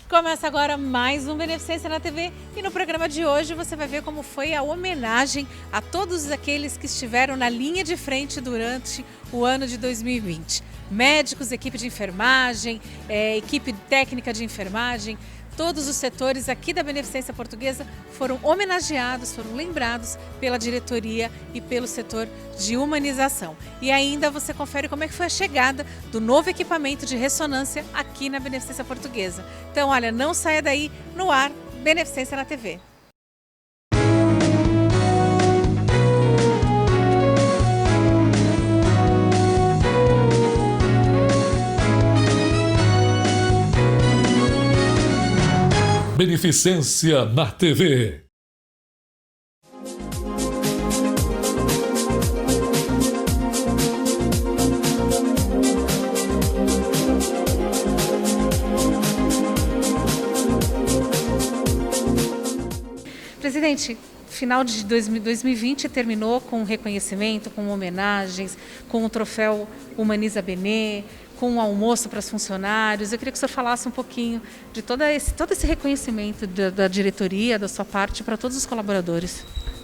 Começa agora mais um Beneficência na TV e no programa de hoje você vai ver como foi a homenagem a todos aqueles que estiveram na linha de frente durante o ano de 2020. Médicos, equipe de enfermagem, equipe técnica de enfermagem, todos os setores aqui da Beneficência Portuguesa foram homenageados, foram lembrados pela diretoria e pelo setor de humanização. E ainda você confere como é que foi a chegada do novo equipamento de ressonância aqui na Beneficência Portuguesa. Então, olha, não saia daí, no ar, Beneficência na TV. Beneficência na TV. Presidente, final de 2020 terminou com reconhecimento, com homenagens, com o troféu Humaniza Benê, com um almoço para os funcionários. Eu queria que o senhor falasse um pouquinho de todo esse reconhecimento da diretoria, da sua parte, para todos os colaboradores.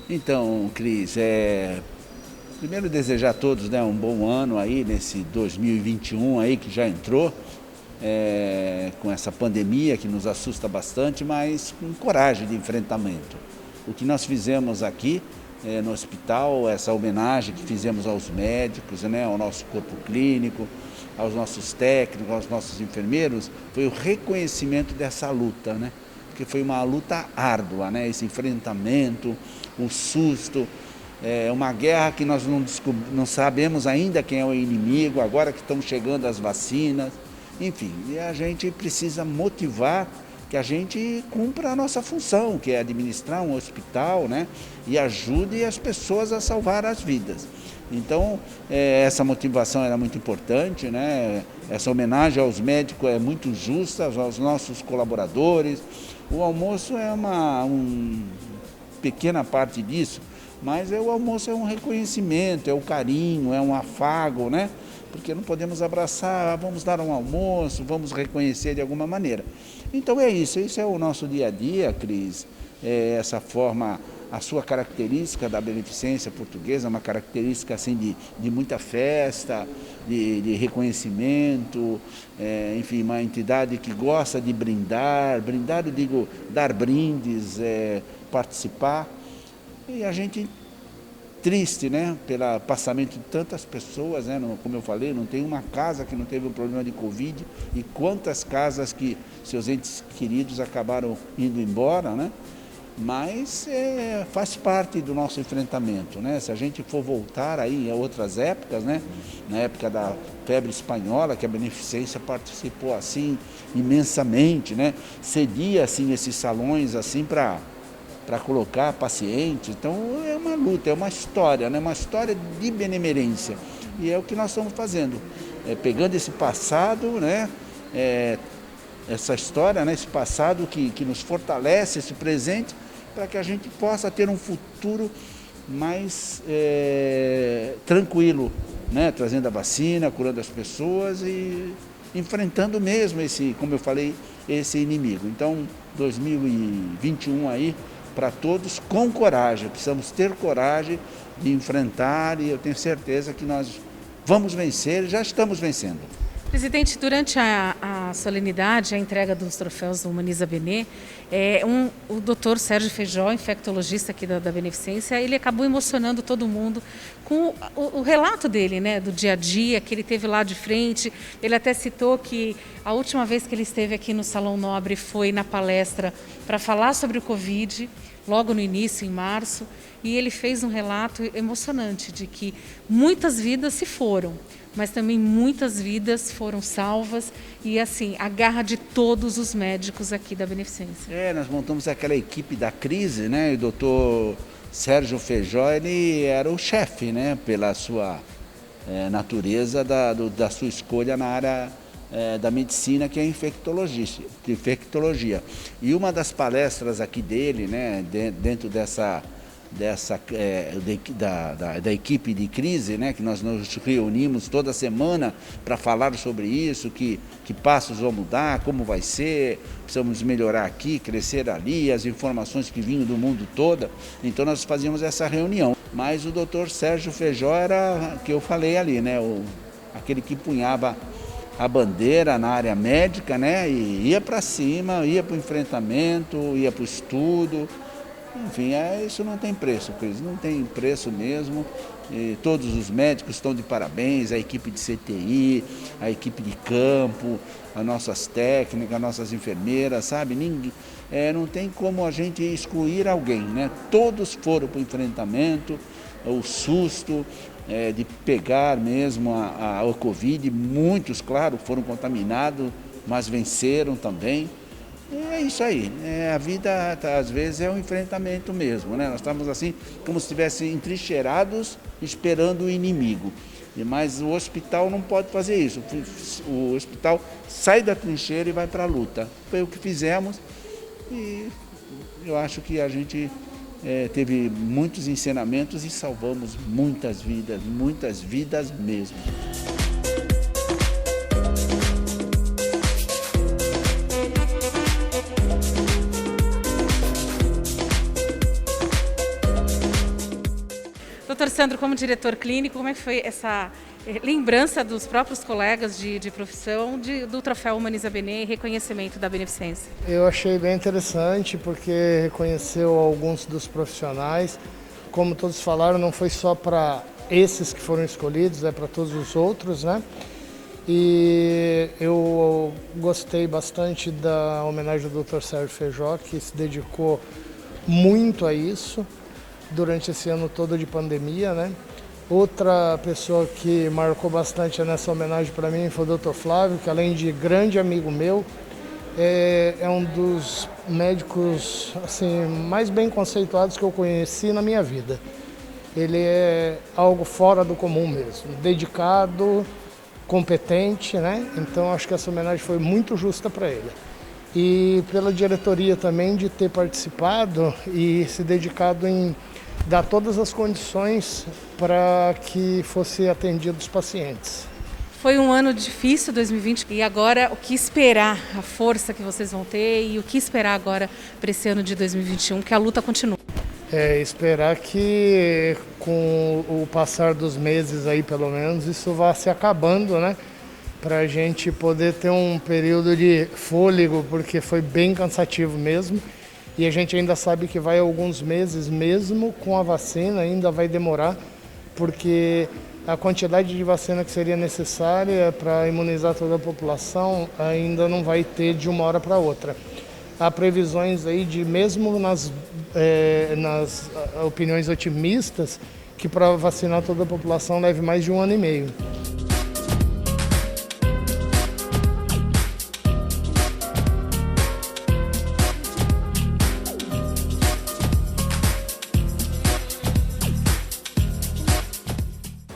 Então, Cris, primeiro desejar a todos, né, um bom ano aí, nesse 2021 aí que já entrou, com essa pandemia que nos assusta bastante, mas com coragem de enfrentamento. O que nós fizemos aqui no hospital, essa homenagem que fizemos aos médicos, né, ao nosso corpo clínico, aos nossos técnicos, aos nossos enfermeiros, foi o reconhecimento dessa luta, né? Porque foi uma luta árdua, né? Esse enfrentamento, o susto, uma guerra que nós não sabemos ainda quem é o inimigo, agora que estão chegando as vacinas, enfim, e a gente precisa motivar que a gente cumpra a nossa função, que é administrar um hospital, né? E ajude as pessoas a salvar as vidas. Então, essa motivação era muito importante, né? Essa homenagem aos médicos é muito justa, aos nossos colaboradores. O almoço é uma pequena parte disso, mas o almoço é um reconhecimento, é o carinho, é um afago, né? Porque não podemos abraçar, vamos dar um almoço, vamos reconhecer de alguma maneira. Então é isso é o nosso dia a dia, Cris, essa forma, a sua característica da Beneficência Portuguesa, uma característica assim de muita festa, de reconhecimento, enfim, uma entidade que gosta de brindar, eu digo dar brindes, participar, e a gente triste, né, pelo passamento de tantas pessoas, né, como eu falei, não tem uma casa que não teve um problema de Covid, e quantas casas que seus entes queridos acabaram indo embora, né, mas faz parte do nosso enfrentamento, né, se a gente for voltar aí a outras épocas, né, na época da febre espanhola, que a Beneficência participou assim imensamente, né, cedia assim esses salões assim para colocar pacientes. Então é uma luta, é uma história, né? Uma história de benemerência. E é o que nós estamos fazendo, pegando esse passado, né? Essa história, né? Esse passado que nos fortalece, esse presente, para que a gente possa ter um futuro mais tranquilo, né? Trazendo a vacina, curando as pessoas e enfrentando mesmo esse, como eu falei, esse inimigo. Então 2021 aí, para todos, com coragem, precisamos ter coragem de enfrentar, e eu tenho certeza que nós vamos vencer, já estamos vencendo. Presidente, durante a solenidade, a entrega dos troféus do Humaniza Benê, o doutor Sérgio Feijó, infectologista aqui da Beneficência, ele acabou emocionando todo mundo com o relato dele, né, do dia a dia, que ele teve lá de frente. Ele até citou que a última vez que ele esteve aqui no Salão Nobre foi na palestra para falar sobre o Covid, logo no início, em março, e ele fez um relato emocionante de que muitas vidas se foram, mas também muitas vidas foram salvas, e assim, a garra de todos os médicos aqui da Beneficência. Nós montamos aquela equipe da crise, né? O doutor Sérgio Feijó, ele era o chefe, né? Pela sua natureza, da sua escolha na área da medicina, que é infectologia. E uma das palestras aqui dele, né? Dentro dessa da equipe de crise, né, que nós nos reunimos toda semana para falar sobre isso, que passos vão dar, como vai ser, precisamos melhorar aqui, crescer ali, as informações que vinham do mundo todo. Então nós fazíamos essa reunião. Mas o doutor Sérgio Feijó era, que eu falei ali, né, aquele que punhava a bandeira na área médica, né, e ia para cima, ia para o enfrentamento, ia para o estudo. Enfim, isso não tem preço, Cris, não tem preço mesmo. E todos os médicos estão de parabéns, a equipe de CTI, a equipe de campo, as nossas técnicas, as nossas enfermeiras, sabe? Não tem como a gente excluir alguém, né? Todos foram para o enfrentamento, o susto de pegar mesmo a Covid, muitos, claro, foram contaminados, mas venceram também. É isso aí, a vida às vezes é um enfrentamento mesmo, né? Nós estamos assim como se estivessem entrincheirados esperando o inimigo, mas o hospital não pode fazer isso, o hospital sai da trincheira e vai para a luta. Foi o que fizemos e eu acho que a gente teve muitos ensinamentos e salvamos muitas vidas mesmo. Doutor Sandro, como diretor clínico, como é que foi essa lembrança dos próprios colegas de profissão do troféu Humaniza Bene e reconhecimento da beneficência? Eu achei bem interessante porque reconheceu alguns dos profissionais. Como todos falaram, não foi só para esses que foram escolhidos, é para todos os outros, né? E eu gostei bastante da homenagem do Dr. Sérgio Feijó, que se dedicou muito a isso durante esse ano todo de pandemia, né? Outra pessoa que marcou bastante nessa homenagem para mim foi o Dr. Flávio, que além de grande amigo meu, é um dos médicos assim, mais bem conceituados que eu conheci na minha vida. Ele é algo fora do comum mesmo, dedicado, competente, né? Então acho que essa homenagem foi muito justa para ele. E pela diretoria também de ter participado e se dedicado em dar todas as condições para que fosse atendido os pacientes. Foi um ano difícil, 2020, e agora o que esperar, a força que vocês vão ter e o que esperar agora para esse ano de 2021, que a luta continua? Esperar que com o passar dos meses aí, pelo menos, isso vá se acabando, né? Para a gente poder ter um período de fôlego, porque foi bem cansativo mesmo. E a gente ainda sabe que vai alguns meses, mesmo com a vacina, ainda vai demorar, porque a quantidade de vacina que seria necessária para imunizar toda a população ainda não vai ter de uma hora para outra. Há previsões aí de, mesmo nas opiniões otimistas, que para vacinar toda a população leve mais de 1 ano e meio.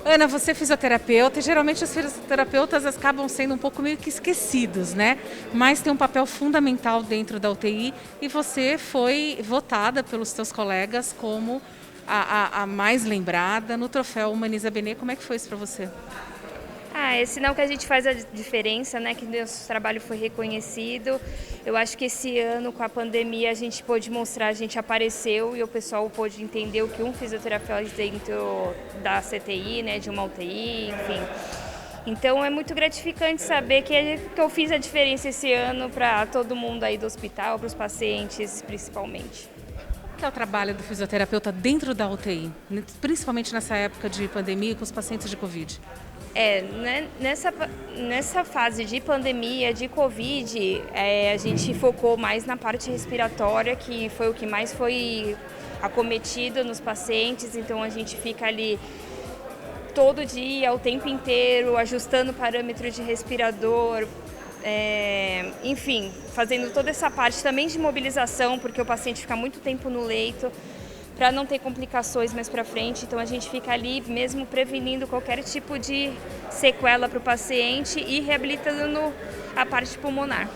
Ana, você é fisioterapeuta e geralmente os fisioterapeutas acabam sendo um pouco meio que esquecidos, né? Mas tem um papel fundamental dentro da UTI e você foi votada pelos seus colegas como a mais lembrada no troféu Humaniza Bene. Como é que foi isso para você? É sinal que a gente faz a diferença, né? Que nosso trabalho foi reconhecido. Eu acho que esse ano, com a pandemia, a gente pôde mostrar, a gente apareceu e o pessoal pôde entender o que um fisioterapeuta dentro da CTI, né? De uma UTI, enfim. Então é muito gratificante saber que eu fiz a diferença esse ano para todo mundo aí do hospital, para os pacientes principalmente. O que é o trabalho do fisioterapeuta dentro da UTI, principalmente nessa época de pandemia com os pacientes de Covid? Né, nessa fase de pandemia, de Covid, a gente focou mais na parte respiratória, que foi o que mais foi acometido nos pacientes, então a gente fica ali todo dia, o tempo inteiro, ajustando o parâmetro de respirador, enfim, fazendo toda essa parte também de mobilização, porque o paciente fica muito tempo no leito, para não ter complicações mais para frente. Então a gente fica ali mesmo prevenindo qualquer tipo de sequela para o paciente e reabilitando a parte pulmonar.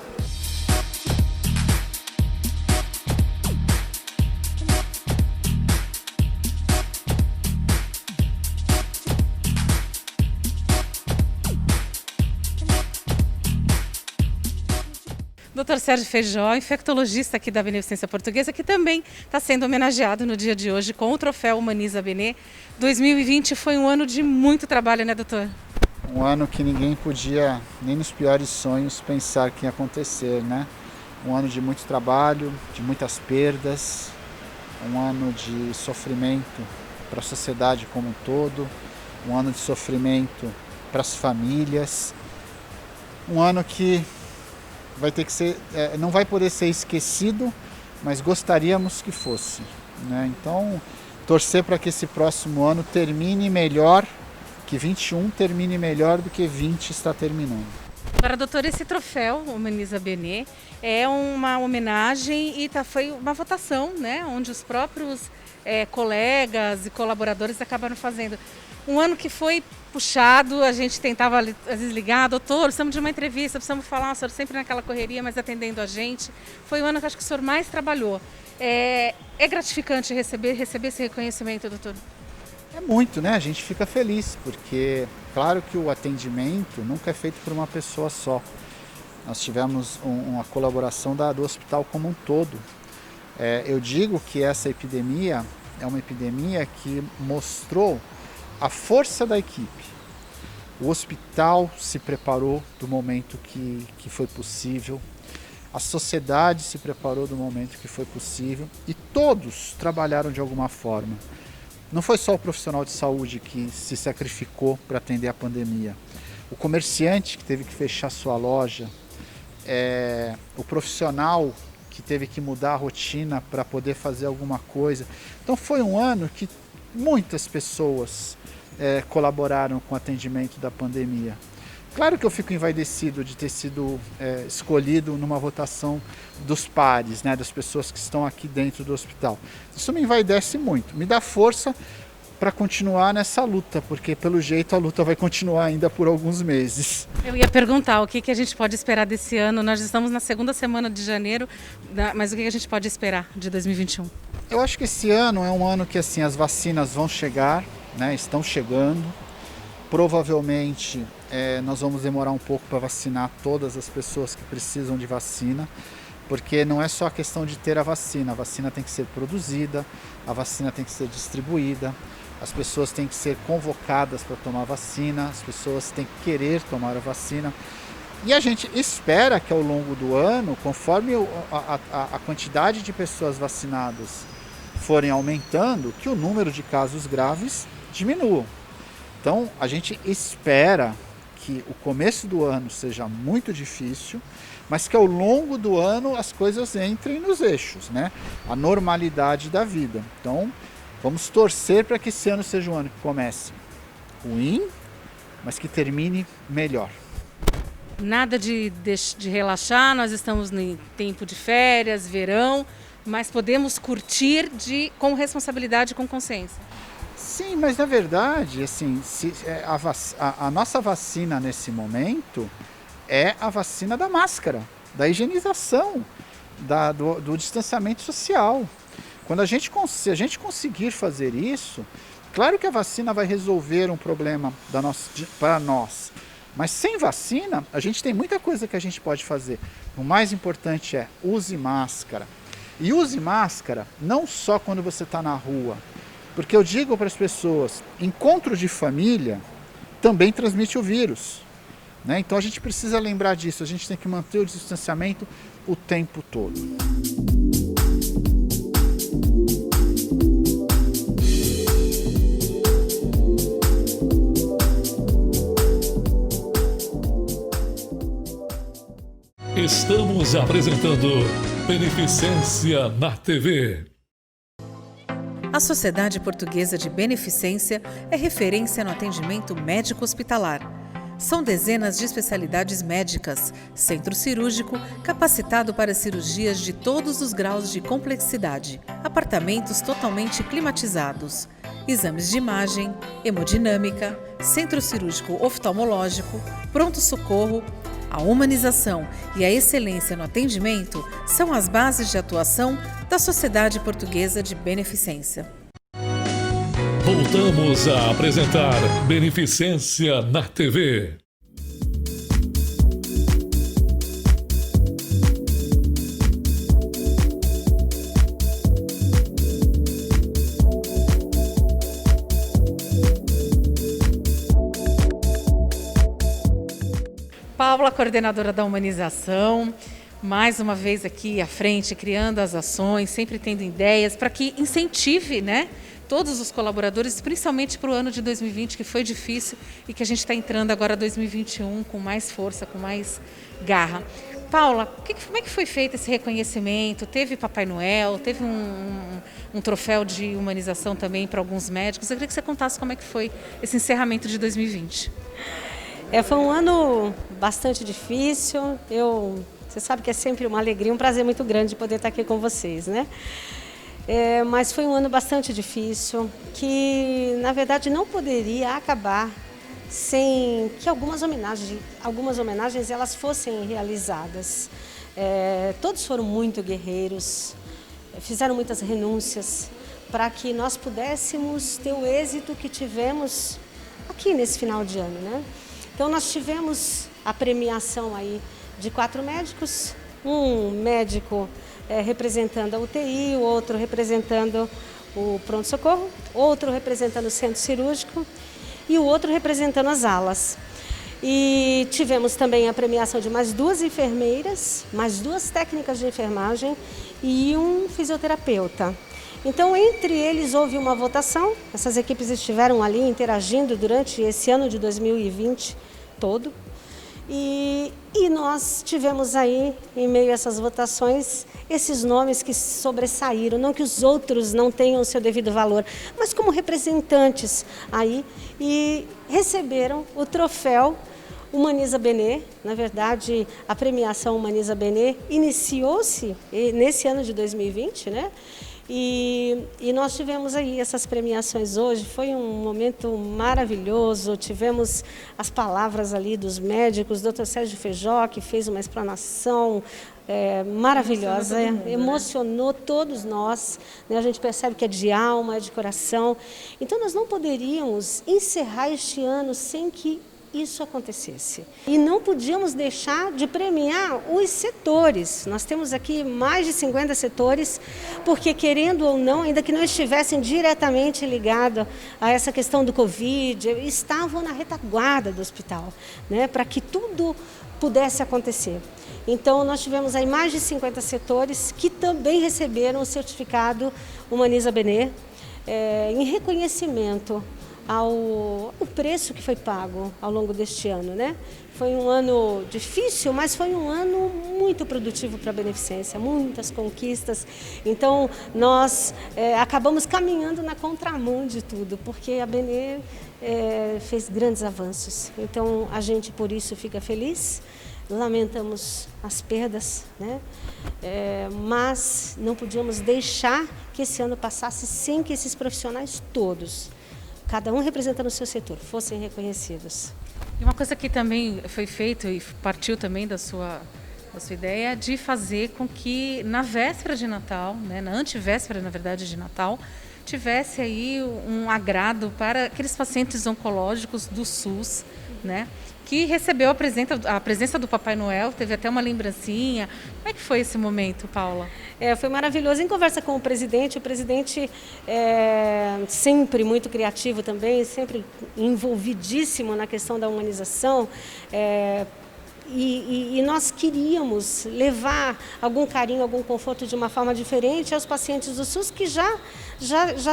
Dr. Sérgio Feijó, infectologista aqui da Beneficência Portuguesa, que também está sendo homenageado no dia de hoje com o troféu Humaniza Benê. 2020 foi um ano de muito trabalho, né, doutor? Um ano que ninguém podia, nem nos piores sonhos, pensar que ia acontecer, né? Um ano de muito trabalho, de muitas perdas, um ano de sofrimento para a sociedade como um todo, um ano de sofrimento para as famílias, um ano que vai ter que ser, não vai poder ser esquecido, mas gostaríamos que fosse, né? Então, torcer para que esse próximo ano termine melhor, que 21 termine melhor do que 20 está terminando. Agora, doutor, esse troféu Humaniza Benê é uma homenagem e foi uma votação, né, onde os próprios colegas e colaboradores acabaram fazendo. Um ano que foi puxado, a gente tentava às vezes ligar, doutor, precisamos de uma entrevista, precisamos falar, o senhor sempre naquela correria, mas atendendo a gente. Foi o ano que acho que o senhor mais trabalhou. É gratificante receber esse reconhecimento, doutor? É muito, né? A gente fica feliz, porque claro que o atendimento nunca é feito por uma pessoa só. Nós tivemos uma colaboração do hospital como um todo. Eu digo que essa epidemia é uma epidemia que mostrou a força da equipe. O hospital se preparou do momento que foi possível, a sociedade se preparou do momento que foi possível e todos trabalharam de alguma forma. Não foi só o profissional de saúde que se sacrificou para atender a pandemia. O comerciante que teve que fechar sua loja, o profissional que teve que mudar a rotina para poder fazer alguma coisa. Então foi um ano que muitas pessoas colaboraram com o atendimento da pandemia. Claro que eu fico envaidecido de ter sido escolhido numa votação dos pares, né, das pessoas que estão aqui dentro do hospital. Isso me envaidece muito, me dá força para continuar nessa luta, porque pelo jeito a luta vai continuar ainda por alguns meses. Eu ia perguntar o que a gente pode esperar desse ano. Nós estamos na segunda semana de janeiro, mas o que a gente pode esperar de 2021? Eu acho que esse ano é um ano que assim, as vacinas vão chegar, né, estão chegando. Provavelmente nós vamos demorar um pouco para vacinar todas as pessoas que precisam de vacina, porque não é só a questão de ter a vacina tem que ser produzida, a vacina tem que ser distribuída, as pessoas têm que ser convocadas para tomar a vacina, as pessoas têm que querer tomar a vacina. E a gente espera que ao longo do ano, conforme a quantidade de pessoas vacinadas forem aumentando, que o número de casos graves diminua. Então, a gente espera que o começo do ano seja muito difícil, mas que ao longo do ano as coisas entrem nos eixos, né? A normalidade da vida. Então, vamos torcer para que esse ano seja um ano que comece ruim, mas que termine melhor. Nada de relaxar, nós estamos em tempo de férias, verão, mas podemos curtir com responsabilidade e com consciência. Sim, mas na verdade, assim, a nossa vacina nesse momento é a vacina da máscara, da higienização, do distanciamento social. Se a gente conseguir fazer isso, claro que a vacina vai resolver um problema para nós, mas sem vacina a gente tem muita coisa que a gente pode fazer. O mais importante é use máscara. E use máscara não só quando você está na rua, porque eu digo para as pessoas, encontro de família também transmite o vírus, né? Então a gente precisa lembrar disso, a gente tem que manter o distanciamento o tempo todo. Estamos apresentando Beneficência na TV. A Sociedade Portuguesa de Beneficência é referência no atendimento médico-hospitalar. São dezenas de especialidades médicas, centro cirúrgico capacitado para cirurgias de todos os graus de complexidade, apartamentos totalmente climatizados, exames de imagem, hemodinâmica, centro cirúrgico oftalmológico, pronto-socorro. A humanização e a excelência no atendimento são as bases de atuação da Sociedade Portuguesa de Beneficência. Voltamos a apresentar Beneficência na TV. Paula, coordenadora da humanização, mais uma vez aqui à frente, criando as ações, sempre tendo ideias para que incentive, né, todos os colaboradores, principalmente para o ano de 2020, que foi difícil e que a gente está entrando agora 2021 com mais força, com mais garra. Paula, como é que foi feito esse reconhecimento? Teve Papai Noel, teve um troféu de humanização também para alguns médicos. Eu queria que você contasse como é que foi esse encerramento de 2020. Foi um ano bastante difícil. Você sabe que é sempre uma alegria, um prazer muito grande poder estar aqui com vocês, né? Mas foi um ano bastante difícil, que na verdade não poderia acabar sem que algumas homenagens elas fossem realizadas. Todos foram muito guerreiros, fizeram muitas renúncias para que nós pudéssemos ter o êxito que tivemos aqui nesse final de ano, né? Então nós tivemos a premiação aí de 4 médicos, um médico representando a UTI, o outro representando o pronto-socorro, outro representando o centro cirúrgico e o outro representando as alas. E tivemos também a premiação de mais 2 enfermeiras, mais 2 técnicas de enfermagem e um fisioterapeuta. Então, entre eles houve uma votação, essas equipes estiveram ali interagindo durante esse ano de 2020 todo. E nós tivemos aí, em meio a essas votações, esses nomes que sobressaíram, não que os outros não tenham o seu devido valor, mas como representantes aí, e receberam o troféu Humaniza Bene. Na verdade, a premiação Humaniza Bene iniciou-se nesse ano de 2020, né? E nós tivemos aí essas premiações hoje, foi um momento maravilhoso, tivemos as palavras ali dos médicos, Dr. Sérgio Feijó, que fez uma explanação maravilhosa, emocionou todos nós, né? A gente percebe que é de alma, é de coração, então nós não poderíamos encerrar este ano sem que isso acontecesse. E não podíamos deixar de premiar os setores. Nós temos aqui mais de 50 setores, porque querendo ou não, ainda que não estivessem diretamente ligados a essa questão do Covid, estavam na retaguarda do hospital, né, para que tudo pudesse acontecer. Então, nós tivemos aí mais de 50 setores que também receberam o certificado Humaniza Bene, em reconhecimento ao preço que foi pago ao longo deste ano, né? Foi um ano difícil, mas foi um ano muito produtivo para a Beneficência, muitas conquistas. Então, nós acabamos caminhando na contramão de tudo, porque a Bene fez grandes avanços. Então, a gente, por isso, fica feliz. Lamentamos as perdas, né? Mas não podíamos deixar que esse ano passasse sem que esses profissionais todos, cada um representando o seu setor, fossem reconhecidos. E uma coisa que também foi feito e partiu também da sua ideia de fazer com que na véspera de Natal, né, na antevéspera, na verdade, de Natal, tivesse aí um agrado para aqueles pacientes oncológicos do SUS, né, que recebeu a presença do Papai Noel, teve até uma lembrancinha. Como é que foi esse momento, Paula? Foi maravilhoso. Em conversa com o presidente sempre muito criativo também, sempre envolvidíssimo na questão da humanização, e nós queríamos levar algum carinho, algum conforto de uma forma diferente aos pacientes do SUS que já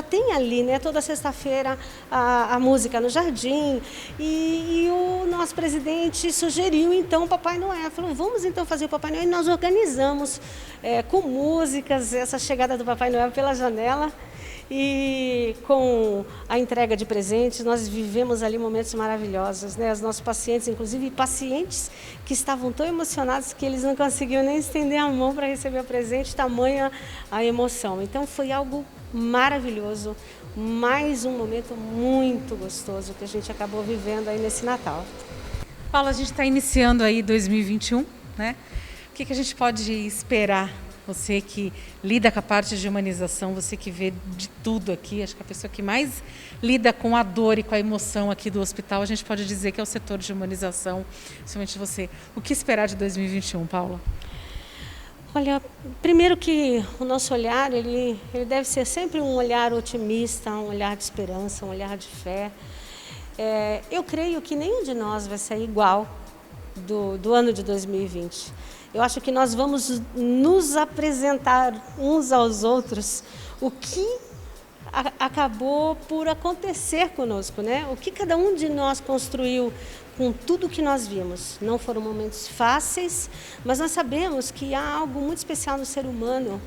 tem ali, né, toda sexta-feira a música no jardim, e o nosso presidente sugeriu então o Papai Noel, falou, vamos então fazer o Papai Noel, e nós organizamos com músicas essa chegada do Papai Noel pela janela. E com a entrega de presentes, nós vivemos ali momentos maravilhosos, né? Os nossos pacientes, inclusive pacientes que estavam tão emocionados que eles não conseguiam nem estender a mão para receber o presente, tamanha a emoção. Então foi algo maravilhoso, mais um momento muito gostoso que a gente acabou vivendo aí nesse Natal. Paula, a gente está iniciando aí 2021, né? O que a gente pode esperar? Você que lida com a parte de humanização, você que vê de tudo aqui, acho que a pessoa que mais lida com a dor e com a emoção aqui do hospital, a gente pode dizer que é o setor de humanização, principalmente você. O que esperar de 2021, Paula? Olha, primeiro que o nosso olhar, ele deve ser sempre um olhar otimista, um olhar de esperança, um olhar de fé. Eu creio que nenhum de nós vai sair igual do ano de 2020. Eu acho que nós vamos nos apresentar uns aos outros o que acabou por acontecer conosco, né? O que cada um de nós construiu com tudo que nós vimos. Não foram momentos fáceis, mas nós sabemos que há algo muito especial no ser humano,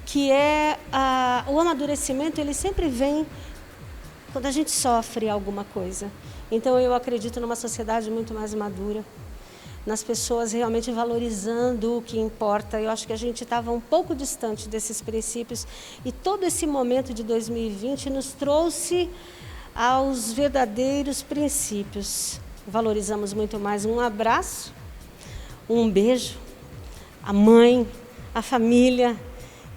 que é o amadurecimento. Ele sempre vem quando a gente sofre alguma coisa. Então eu acredito numa sociedade muito mais madura, nas pessoas realmente valorizando o que importa. Eu acho que a gente estava um pouco distante desses princípios e todo esse momento de 2020 nos trouxe aos verdadeiros princípios. Valorizamos muito mais um abraço, um beijo, a mãe, a família.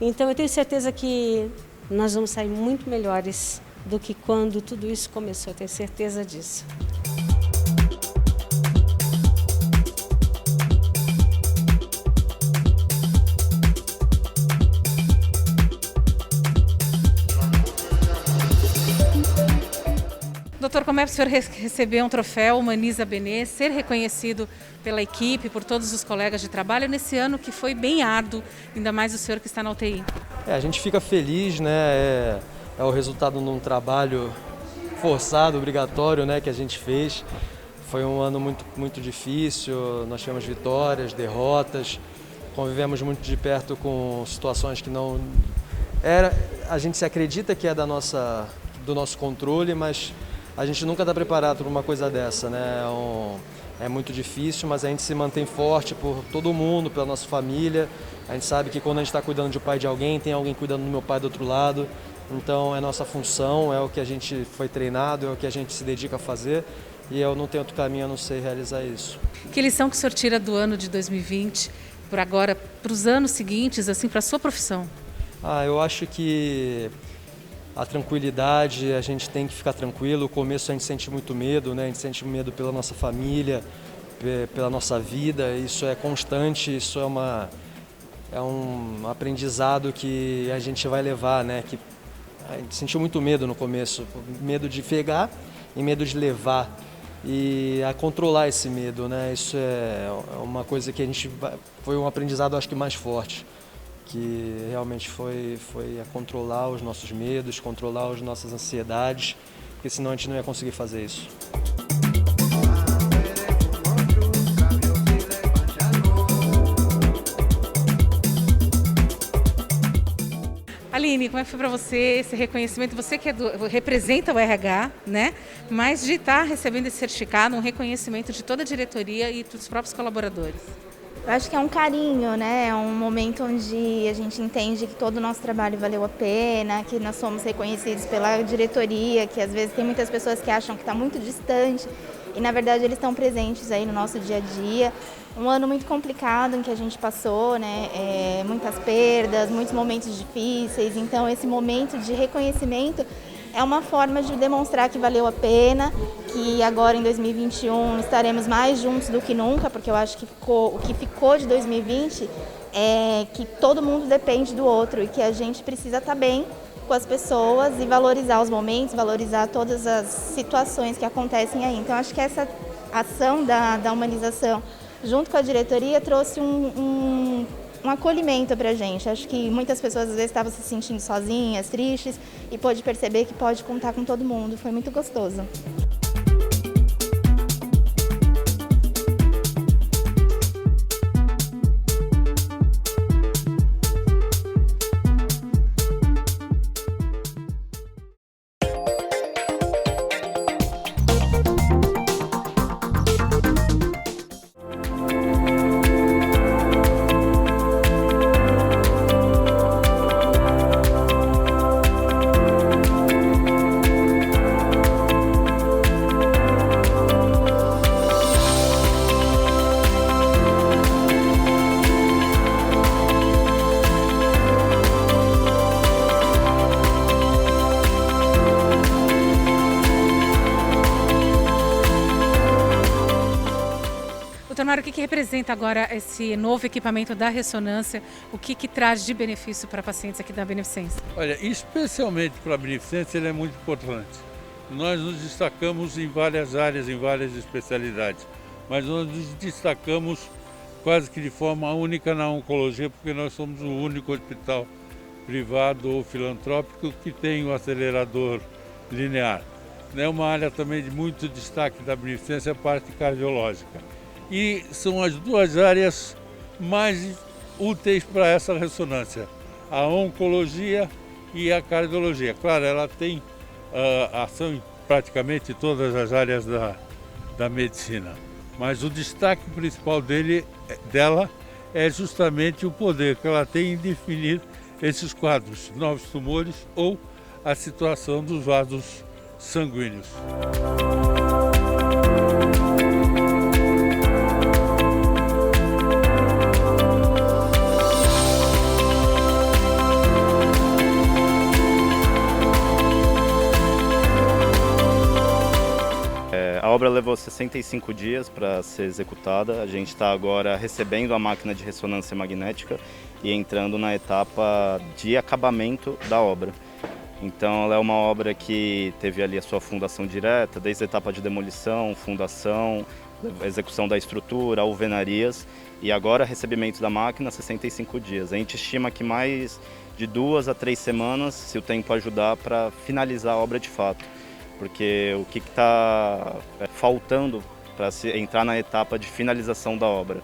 Então eu tenho certeza que nós vamos sair muito melhores do que quando tudo isso começou, eu tenho certeza disso. Doutor, como é para o senhor receber um troféu Humaniza Benê, ser reconhecido pela equipe, por todos os colegas de trabalho, nesse ano que foi bem árduo, ainda mais o senhor que está na UTI? A gente fica feliz, né? É o resultado de um trabalho forçado, obrigatório, né, que a gente fez. Foi um ano muito difícil, nós tivemos vitórias, derrotas, convivemos muito de perto com situações que não... A gente se acredita que é do nosso controle, mas a gente nunca está preparado para uma coisa dessa, né? É muito difícil, mas a gente se mantém forte por todo mundo, pela nossa família. A gente sabe que quando a gente está cuidando de pai de alguém, tem alguém cuidando do meu pai do outro lado. Então é nossa função, é o que a gente foi treinado, é o que a gente se dedica a fazer. E eu não tenho outro caminho a não ser realizar isso. Que lição que o senhor tira do ano de 2020, por agora, para os anos seguintes, assim, para a sua profissão? Eu acho que a tranquilidade, a gente tem que ficar tranquilo. No começo a gente sente muito medo, né? A gente sente medo pela nossa família, pela nossa vida. Isso é constante, isso é um aprendizado que a gente vai levar, né? Que a gente sentiu muito medo no começo, medo de pegar e medo de levar. E a controlar esse medo, né? Isso é uma coisa que foi um aprendizado, acho que mais forte, que realmente foi a controlar os nossos medos, controlar as nossas ansiedades, porque senão a gente não ia conseguir fazer isso. Aline, como é que foi para você esse reconhecimento? Você que representa o RH, né? Mas de estar recebendo esse certificado, um reconhecimento de toda a diretoria e dos próprios colaboradores. Eu acho que é um carinho, né? É um momento onde a gente entende que todo o nosso trabalho valeu a pena, que nós somos reconhecidos pela diretoria, que às vezes tem muitas pessoas que acham que está muito distante e na verdade eles estão presentes aí no nosso dia a dia. Um ano muito complicado em que a gente passou, né? Muitas perdas, muitos momentos difíceis, então esse momento de reconhecimento é uma forma de demonstrar que valeu a pena, que agora em 2021 estaremos mais juntos do que nunca, porque eu acho que o que ficou de 2020 é que todo mundo depende do outro e que a gente precisa estar bem com as pessoas e valorizar os momentos, valorizar todas as situações que acontecem aí. Então acho que essa ação da humanização junto com a diretoria trouxe um acolhimento para a gente. Acho que muitas pessoas às vezes estavam se sentindo sozinhas, tristes, e pôde perceber que pode contar com todo mundo. Foi muito gostoso. Mário, o que representa agora esse novo equipamento da ressonância? O que traz de benefício para pacientes aqui da Beneficência? Olha, especialmente para a Beneficência, ele é muito importante. Nós nos destacamos em várias áreas, em várias especialidades. mas nós nos destacamos quase que de forma única na oncologia, porque nós somos o único hospital privado ou filantrópico que tem o acelerador linear. É uma área também de muito destaque da beneficência, a parte cardiológica. E são as duas áreas mais úteis para essa ressonância, a oncologia e a cardiologia. Claro, ela tem ação em praticamente todas as áreas da medicina, mas o destaque principal dela é justamente o poder que ela tem em definir esses quadros, novos tumores ou a situação dos vasos sanguíneos. A obra levou 65 dias para ser executada. A gente está agora recebendo a máquina de ressonância magnética e entrando na etapa de acabamento da obra. Então ela é uma obra que teve ali a sua fundação direta, desde a etapa de demolição, fundação, execução da estrutura, alvenarias e agora recebimento da máquina 65 dias. A gente estima que mais de 2 a 3 semanas, se o tempo ajudar, para finalizar a obra de fato. Porque o que está faltando para se entrar na etapa de finalização da obra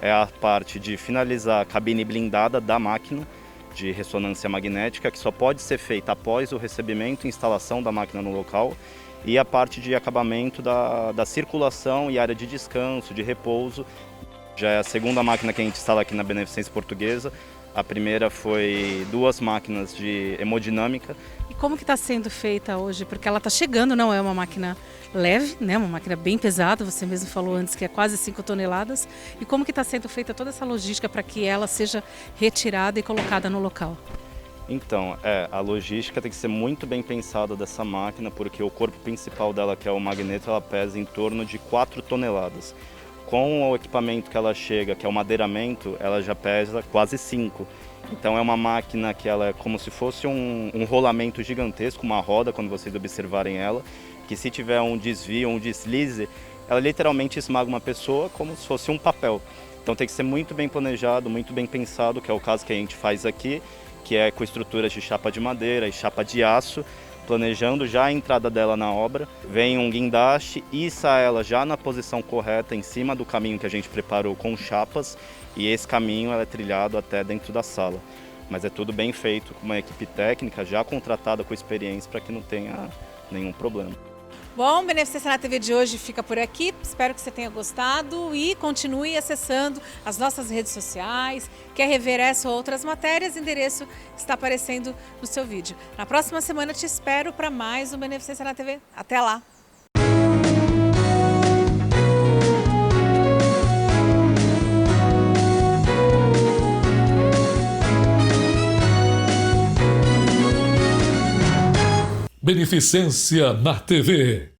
é a parte de finalizar a cabine blindada da máquina de ressonância magnética, que só pode ser feita após o recebimento e instalação da máquina no local, e a parte de acabamento da circulação e área de descanso, de repouso. Já é a segunda máquina que a gente instala aqui na Beneficência Portuguesa. A primeira foi 2 máquinas de hemodinâmica. E como que está sendo feita hoje? Porque ela está chegando, não é uma máquina leve, né? Uma máquina bem pesada, você mesmo falou antes que é quase 5 toneladas. E como que está sendo feita toda essa logística para que ela seja retirada e colocada no local? Então, a logística tem que ser muito bem pensada dessa máquina, porque o corpo principal dela, que é o magneto, ela pesa em torno de 4 toneladas. Com o equipamento que ela chega, que é o madeiramento, ela já pesa quase 5. Então é uma máquina que ela é como se fosse um rolamento gigantesco, uma roda, quando vocês observarem ela, que se tiver um desvio, um deslize, ela literalmente esmaga uma pessoa como se fosse um papel. Então tem que ser muito bem planejado, muito bem pensado, que é o caso que a gente faz aqui, que é com estruturas de chapa de madeira e chapa de aço, planejando já a entrada dela na obra. Vem um guindaste, issa ela já na posição correta, em cima do caminho que a gente preparou com chapas, e esse caminho ela é trilhado até dentro da sala. Mas é tudo bem feito, com uma equipe técnica já contratada com experiência para que não tenha nenhum problema. Bom, Beneficência na TV de hoje fica por aqui. Espero que você tenha gostado e continue acessando as nossas redes sociais. Quer rever essa ou outras matérias? O endereço está aparecendo no seu vídeo. Na próxima semana te espero para mais um Beneficência na TV. Até lá! Beneficência na TV.